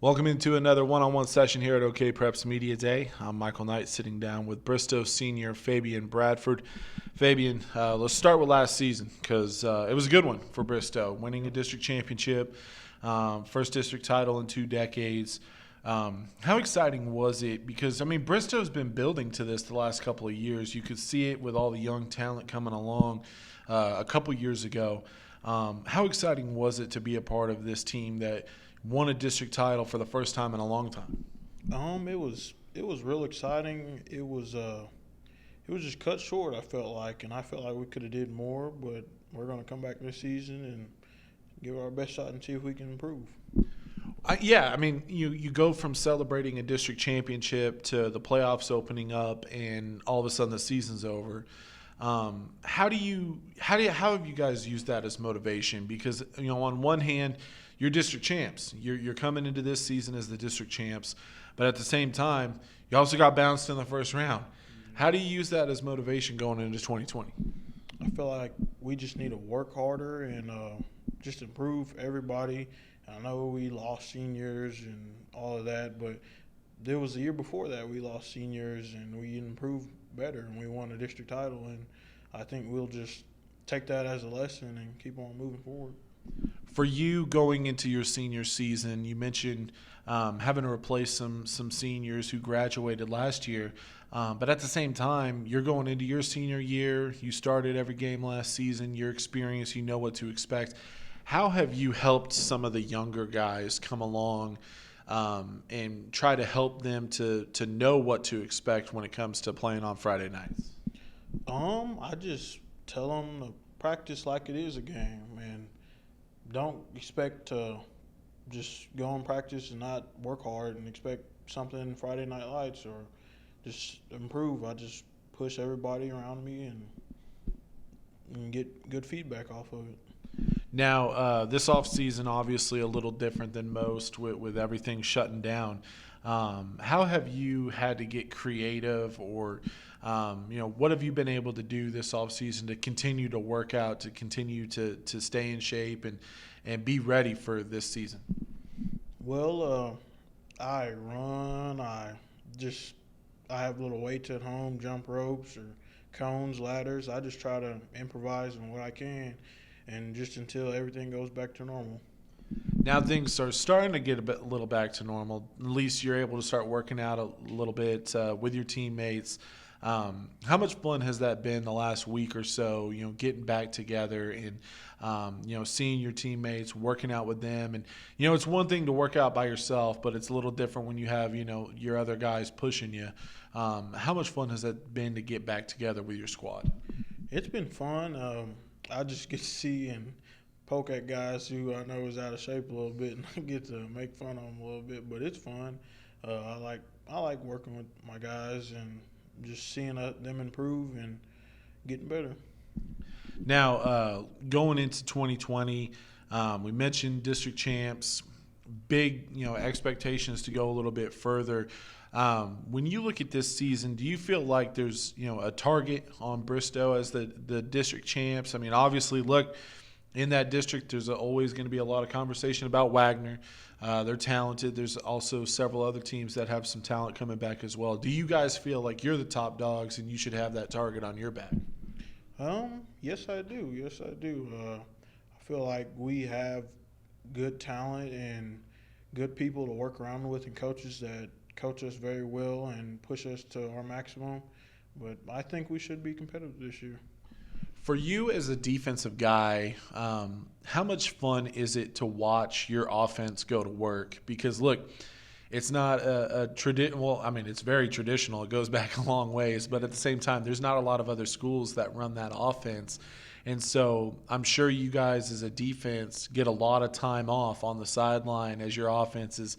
Welcome into another one-on-one session here at OKPreps Media Day. I'm Michael Knight, sitting down with Bristow senior Fabian Bradford. Fabian, let's start with last season because it was a good one for Bristow, winning a district championship, first district title in 2 decades. How exciting was it? Because, Bristow's been building to this the last couple of years. You could see it with all the young talent coming along a couple years ago. How exciting was it to be a part of this team that won a district title for the first time in a long time? It was real exciting. It was just cut short, I felt like, and I felt like we could have did more, but we're going to come back this season and give our best shot and see if we can improve. You go from celebrating a district championship to the playoffs opening up, and all of a sudden the season's over. How have you guys used that as motivation? Because on one hand, you're district champs. You're coming into this season as the district champs, but at the same time, you also got bounced in the first round. How do you use that as motivation going into 2020? I feel like we just need to work harder and just improve everybody. I know we lost seniors and all of that, but there was a year before that we lost seniors and we improved better and we won a district title. And I think we'll just take that as a lesson and keep on moving forward. For you going into your senior season, you mentioned having to replace some seniors who graduated last year. But at the same time, you're going into your senior year. You started every game last season. Your experience, you know what to expect. How have you helped some of the younger guys come along and try to help them to know what to expect when it comes to playing on Friday nights? I just tell them to practice like it is a game and don't expect to just go and practice and not work hard and expect something Friday Night Lights or just improve. I just push everybody around me and get good feedback off of it. Now, this offseason, obviously a little different than most with everything shutting down. How have you had to get creative or, what have you been able to do this offseason to continue to work out, to continue to stay in shape and be ready for this season? Well, I run. I have little weights at home, jump ropes or cones, ladders. I just try to improvise on what I can and just until everything goes back to normal. Now things are starting to get a little back to normal. At least you're able to start working out a little bit with your teammates. How much fun has that been the last week or so, getting back together and, seeing your teammates, working out with them? And, it's one thing to work out by yourself, but it's a little different when you have, your other guys pushing you. How much fun has that been to get back together with your squad? It's been fun. I just get to see and poke at guys who I know is out of shape a little bit, and I get to make fun of them a little bit. But it's fun. I like working with my guys and just seeing them improve and getting better. Now, going into 2020, we mentioned district champs, big expectations to go a little bit further. When you look at this season, do you feel like there's a target on Bristow as the district champs? Obviously, look, in that district, there's always going to be a lot of conversation about Wagner. They're talented. There's also several other teams that have some talent coming back as well. Do you guys feel like you're the top dogs and you should have that target on your back? Yes, I do. Yes, I do. I feel like we have good talent and good people to work around with and coaches that coach us very well and push us to our maximum. But I think we should be competitive this year. For you as a defensive guy, how much fun is it to watch your offense go to work? Because, look, it's not a traditional – it's very traditional. It goes back a long ways. But at the same time, there's not a lot of other schools that run that offense. And so I'm sure you guys as a defense get a lot of time off on the sideline as your offense is,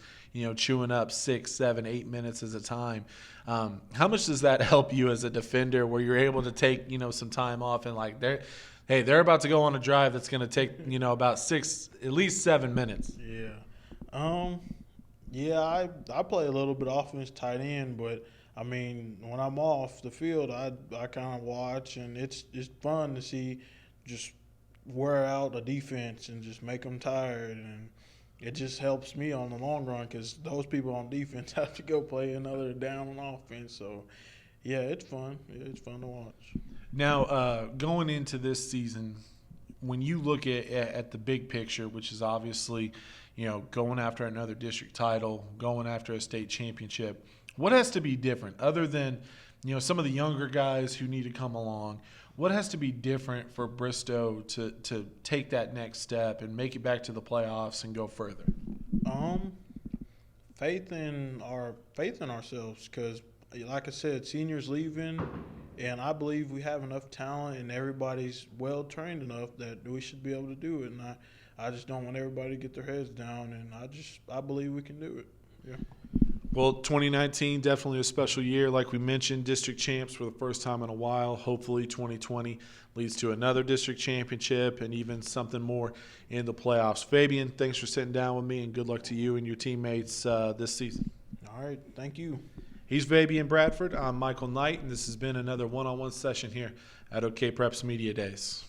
chewing up 6, 7, 8 minutes at a time. How much does that help you as a defender where you're able to take, some time off and they're about to go on a drive that's going to take, about 6, at least 7 minutes? Yeah. I play a little bit offense tight end, but when I'm off the field, I kind of watch, and it's fun to see just wear out a defense and just make them tired and it just helps me on the long run because those people on defense have to go play another down on offense. So, yeah, it's fun. It's fun to watch. Now, going into this season, when you look at the big picture, which is obviously, going after another district title, going after a state championship, what has to be different other than, some of the younger guys who need to come along? What has to be different for Bristow to take that next step and make it back to the playoffs and go further? Faith in ourselves because, like I said, seniors leaving, and I believe we have enough talent and everybody's well trained enough that we should be able to do it. And I just don't want everybody to get their heads down, and I believe we can do it. Yeah. Well, 2019, definitely a special year. Like we mentioned, district champs for the first time in a while. Hopefully 2020 leads to another district championship and even something more in the playoffs. Fabian, thanks for sitting down with me, and good luck to you and your teammates this season. All right. Thank you. He's Fabian Bradford. I'm Michael Knight, and this has been another one-on-one session here at OKPreps Media Days.